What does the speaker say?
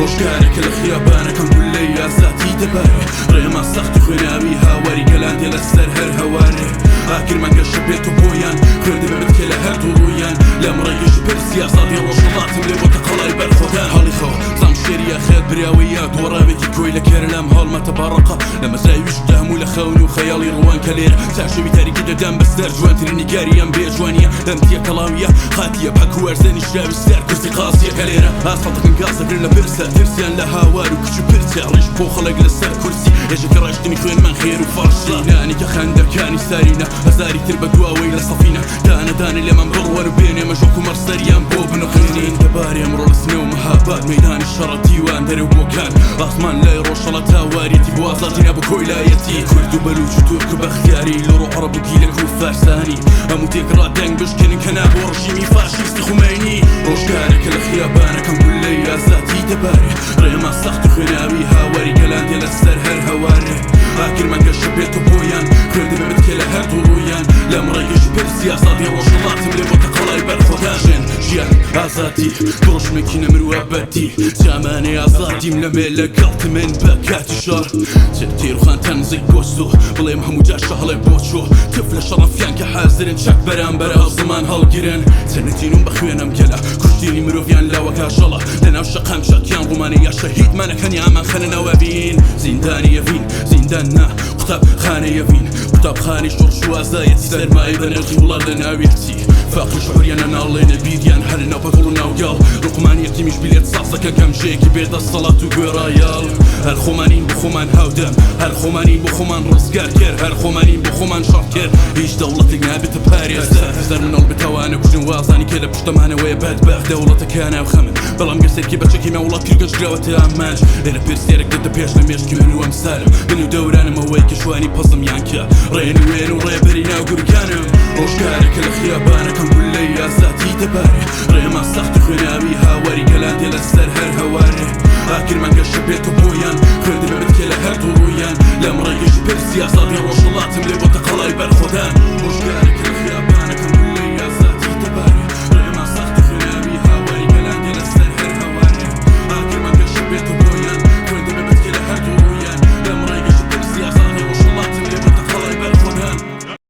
ڕۆژگارێکە لە خیابانەکەم گولەی ئازادی دەبارێ ڕێما سەخت و خوێناوی هاواری گەلاندێ لەسەر هەر هەوارێ ئاگرمان گەشە بێت و بۆیان خوێندە بێت لە هەردوو ڕوویان لەم ڕێگەش پرسی ئازادی ڕۆژهەڵاتم لێ بۆتە قەڵای بەرخۆدان هەڵی خەوە زام شێریە خێت براوی یا دووەڕاوێتی کۆی لە کێرە لەم هەڵمەتە باڕەقە لە مەزراویش دەهموو لە خەون و خەیاڵی ڕوان کە لێرە چاشەوی تاریکی دەدەم بەسەر جوانترین نیگاریەم بێ جوانیە لەم تێکەڵاویە خاتیە بەک و وەرزێنی شراوی سەر کورسی قاسیەکە لێرە ئاسفەڵتەکەن گازەگرن لە برسە ترسیان لە هاوار و کچ و پرچە ڕیش بۆ خەڵک لەسەر کورسی ێژەکە ڕاشتنی خوێنمان خێر و فاشی نانیکە خەندەکانی سارینە هەزاری تر بە دواوەی لە سەفینە دانەدانە لێمەم بڕوەر و بێنێ مەژۆک و مەرسەریان بۆ بنوخێنین دەبارێ ئەمڕۆ لە سنێ و مەهاباد مەیدانی شەڕەتیوان دەرە و بۆکان ئاسمان لای ڕۆژهەڵە تاواریەتی بۆ ئازادی نەبوو کۆیلایەتی کورد و بەلوچ و تورک و بەختیاری لۆڕ و عەرەب و گیلەک و فارسانی هەموو تێکڕا دەنگ بشکێنن کە نابۆ ڕژیمی فاشیستی خومینی ڕۆژگارێکە لە خیابانەکەم گولەی ئازادی دەبارێ ڕێما سەخت و خوێناوی هاواری گەلاندێ لەسەر هەر هەوارێ ئاگرمان گەشە بێت و بۆیان خوێندە بێت لە هەردوو ڕوویان لەم ڕێگەش پرسی ئازادی ڕۆژهەڵاتم لێ بۆتە قەڵای بەرخۆدان ژێن ژیان ئازادی دڕۆژمێکی نەمروە بەدی جامانەی ئازادیم لەمێ لەگەڵ من بە کاتی شار تێروخان تەنزەی گۆست و بڵێم هەموو جاشە هەڵێ بۆ چۆ تف لە شەڕەفیان کە حازرن چەک بەرامبەر هەڵزمان هەڵگرن چەنەتینم بە خوێنم گەلە کوشتێنی مرۆڤیان لاوە کاشەڵە لەناو شەقام شەکیان ڕوومانە یا شەهیدمانەکەنی ئامان خەنەنەوە بین زیندانی یەڤین زیندان نا قوتابخانەی یەڤین قوتابخانەی شۆڕش و ئازایەتی سەرمایە بەنرخی وڵات لە ناوێتی فاقی شعوریانە ناڵێنە بیریان هەر ناو پەتڵ و ناوگەڵ ڕقمانی یەکتیمیش بیلێت ساسەکە گەمژەیەکی بێدە سەڵات و گوێڕایاڵ هەر خۆمانین بۆ خۆمان هاودەم هەر خۆمانین بۆ خۆمان ڕزگار کرد هەر خۆمانین بۆ خۆمان شەڕ کرد هیچ دەوڵەتێک نابێتە پارێزەر هەزار منەڵ بتەوانە کوژن وازانی کە لە پشتەمانەوەیە بەدبەخت دەوڵەتەکان ناو خەمن بەڵام گەرسێکی بەچێکی مەوڵات کرگەشراوەتە ئامانج لێرە پرسیارێک دەدە پێش لە مێشکی من و ئەمسالم من و دەورانمەوەی کە شوانی پەزم یان کە ڕێنی وێن و ڕێبەری ناو گورگانم ڕۆژگارێکە لە خیابانەکەم گولەی ئازادی دەبارێ